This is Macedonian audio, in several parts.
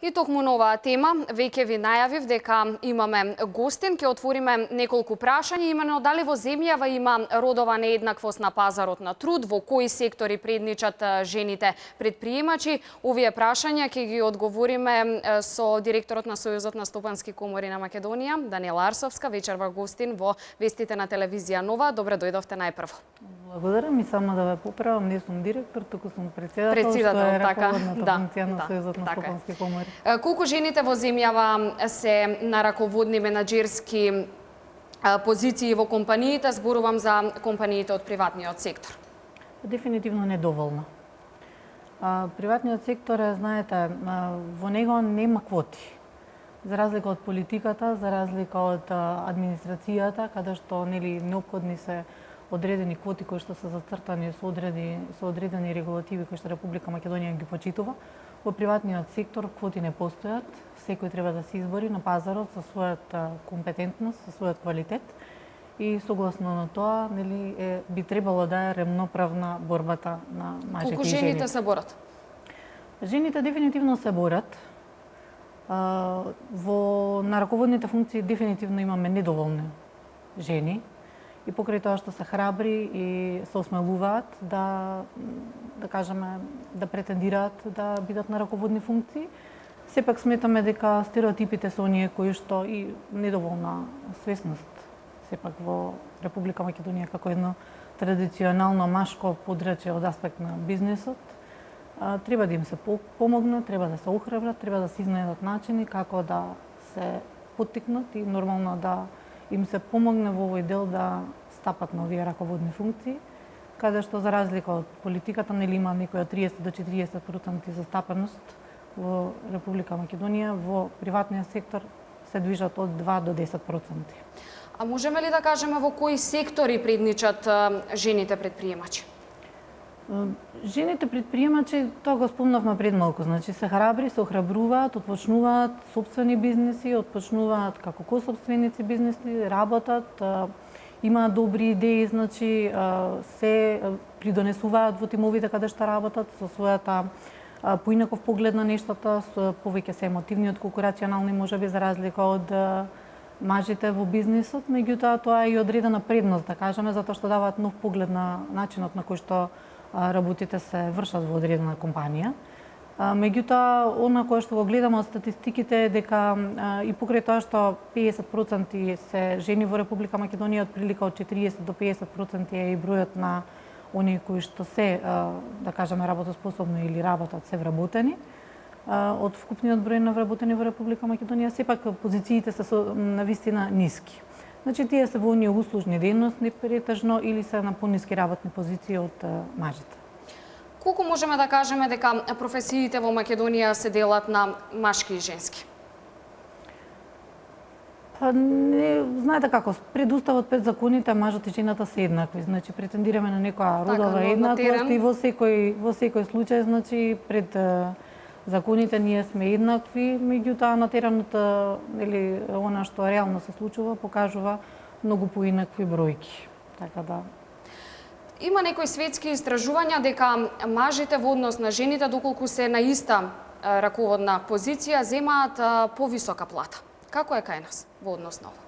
И токму на оваа тема, веќе ви најавив дека имаме гостин, ќе отвориме неколку прашања, имено дали во земјава има родова нееднаквост на пазарот на труд, во кои сектори предничат жените предприемачи. Овие прашања ќе ги одговориме со директорот на Сојузот на стопански комори на Македонија, Даниела Арсовска, вечерва гостин во вестите на телевизија Нова. Добре дојдовте најпрво. Благодарам и само да ве поправам, не сум директор, туку сум председател, што е раководната функција на Сојузот на стопански комори. Колку жените во земјава се на раководни менаџерски позиции во компаниите? Зборувам за компаниите од приватниот сектор. Дефинитивно недоволно. Приватниот сектор, знаете, во него нема квоти. За разлика од политиката, за разлика од администрацијата, каде што неопходни се одредени квоти кои што се зацртани со одредени регулативи кои што Република Македонија ги почитува. Во приватниот сектор квоти не постојат, секој треба да се избори на пазарот со својата компетентност, со својот квалитет и согласно на тоа, би требало да е ремноправна борбата на мажите и жените. Колку жените се борат? Жените дефинитивно се борат. На раководните функции дефинитивно имаме недоволни жени. И покрај тоа што се храбри и се осмелуваат да кажеме, да претендираат да бидат на раководни функции, сепак сметаме дека стереотипите се оние кои што и недоволна свесност сепак во Република Македонија како едно традиционално машко подрачје од аспект на бизнисот, треба да им се помогне, треба да се охрабрат, треба да се изнајдат начини како да се поттикнат и нормално да им се помогне во овој дел да стапат на овие раководни функции, каде што за разлика од политиката има некоја 30 до 40% застапеност во Република Македонија, во приватниот сектор се движат од 2 до 10%. А можеме ли да кажеме во кои сектори предничат жените предприемачи? Жените предприемачи, тоа го спомнавме пред малку, значи се храбри, се охрабруваат, отпочнуваат сопствени бизнеси, отпочнуваат како косопственици бизнеси, работат, имаат добри идеи, значи се придонесуваат во тимовите каде што работат со својата поинаков поглед на нештата, повеќе се емотивни отколку рационални, можеби за разлика од мажите во бизнисот, меѓутоа тоа е и одредена предност, да кажеме, затоа што даваат нов поглед на начинот на кој што работите се вршат во одредена компанија. Меѓутоа, она кое што го гледаме од статистиките е дека и покрај тоа што 50% се жени во Република Македонија, отприлика од 40 до 50% е и бројот на оние кои што се, да кажеме, работоспособни или работат се вработени. Од вкупниот број на вработени во Република Македонија, сепак позициите се навистина ниски. Значи, тие се во оние услужни дејности претежно или се на пониски работни позиции од мажите. Колку можеме да кажеме дека професиите во Македонија се делат на машки и женски? Знаете како, пред уставот, пред законите, мажот и жената се еднакви. Значи, претендираме на некоја родова еднаквост и во секој случај, значи, пред законите ние сме еднакви, меѓутоа на теренот она што реално се случува покажува многу поинакви бројки. Така да има некои светски истражувања дека мажите во однос на жените, доколку се на иста раководна позиција, земаат повисока плата. Како е кај нас во однос на ова?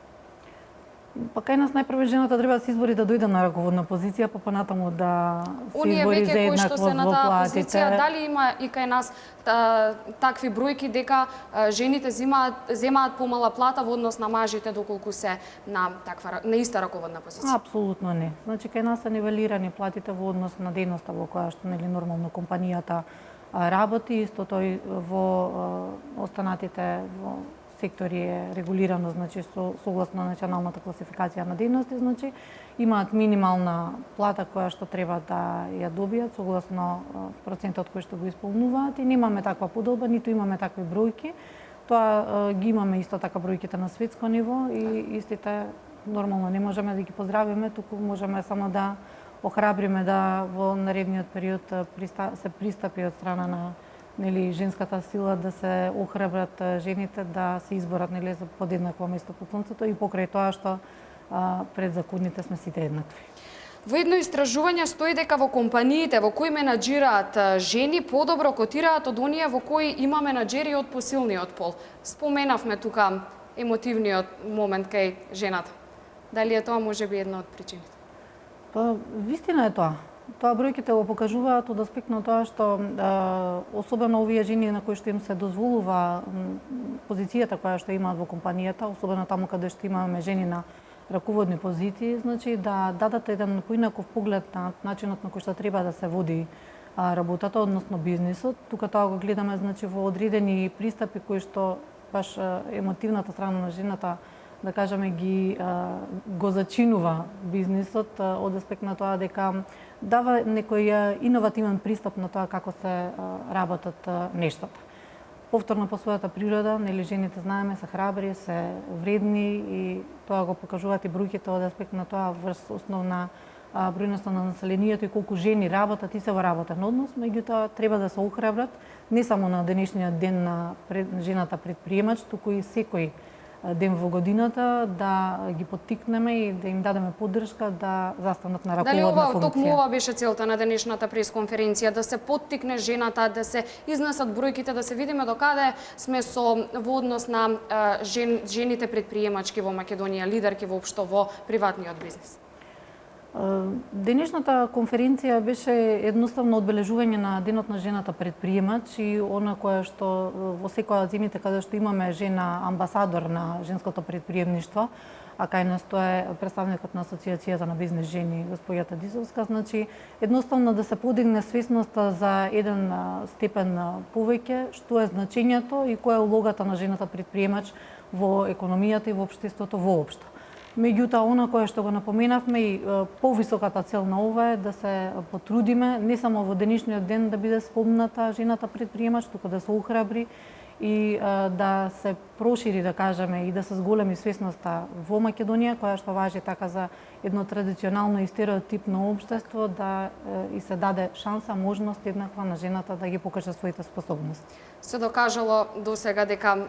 Па кај нас најпрво жената треба да се избори да дојде на раководна позиција, па понатаму да се избори за еднаквост во платите. Позиција, дали има и кај нас такви бројки дека жените земаат помала плата во однос на мажите доколку се на иста раководна позиција? Апсолутно не. Значи кај нас се нивелирани платите во однос на дејноста во која што нормално компанијата работи, исто тој во останатите во сектори е регулирано, значи согласно националната класификација на дејности, значи имаат минимална плата која што треба да ја добијат согласно процентот кој што го исполнуваат и немаме таква подолба, ниту имаме такви бројки. Тоа ги имаме исто така бројките на светско ниво и истите нормално не можеме да ги поздравиме, туку можеме само да охрабриме да во наредниот период се пристапи од страна на женската сила да се охрабрат жените да се изборат за подеднакво место под сонцето и покрај тоа што пред законите сме сите еднакви. Во едно истражување стои дека во компаниите во кои менаџираат жени подобро котираат од оние во кои има менаџери од посилниот пол. Споменавме тука емотивниот момент кај жената. Дали е тоа можеби една од причините? Па, вистина е тоа. Тоа бројките го покажуваат од аспект на тоа што особено овие жени на кои што им се дозволува позицијата која што имаат во компанијата, особено таму каде што имаме жени на раководни позиции, значи да дадат еден поинаков поглед на начинот на кој што треба да се води работата, односно бизнисот. Тука тоа го гледаме значи во одредени пристапи кои што баш емотивната страна на жената, да кажеме, го зачинува бизнисот од аспект на тоа дека дава некој иновативен пристап на тоа како се работат нештата. Повторно по својата природа, нели жените знаеме се храбри, се вредни и тоа го покажуваат и бројките од аспект на тоа врз основна бројноста на населението и колку жени работат и се во работен однос, меѓутоа треба да се охрабрат не само на денешниот ден на жената предприемач, туку и секој ден во годината да ги поттикнеме и да им дадеме поддршка да застанат на раководна функција. Дали токму ова беше целта на денешната пресконференција, да се поттикне жената, да се изнесат бројките, да се видиме докаде сме во однос на жените предприемачки во Македонија, лидерки воопшто во приватниот бизнис? Денешната конференција беше едноставно одбележување на денот на жената предприемач и она која што во секоја од земјите каде што имаме жена амбасадор на женското предприемништво, а кај нас тоа е представникот на Асоциацијата на бизнес жени, госпоѓата Дизовска, значи едноставно да се подигне свесноста за еден степен повеќе, што е значењето и која е улогата на жената предприемач во економијата и во општеството воопшто. Меѓутоа, она кое што го напоменавме и повисоката цел на ова е да се потрудиме не само во денешниот ден да биде спомната жената предприемач, туку да се охрабри и да се прошири, да кажеме, и да се зголеми свесноста во Македонија, која што важи така за едно традиционално и стереотипно општество, да и се даде шанса, можност еднаква на жената да ги покаже своите способности. Се докажало до сега дека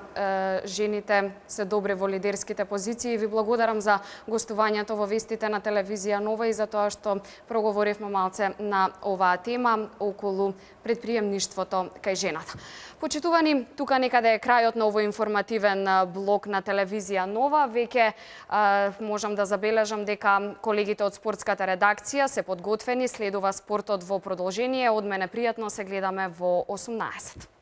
жените се добри во лидерските позиции. Ви благодарам за гостувањето во вестите на телевизија Нова и за тоа што проговоривме малце на оваа тема околу предприемништвото кај жената. Почитувани, тука некаде е крајот на овој информативен блок на телевизија Нова. Веќе можам да забележам дека колегите од спортската редакција се подготвени, следува спортот во продолжение. Од мене пријатно се гледаме во 18.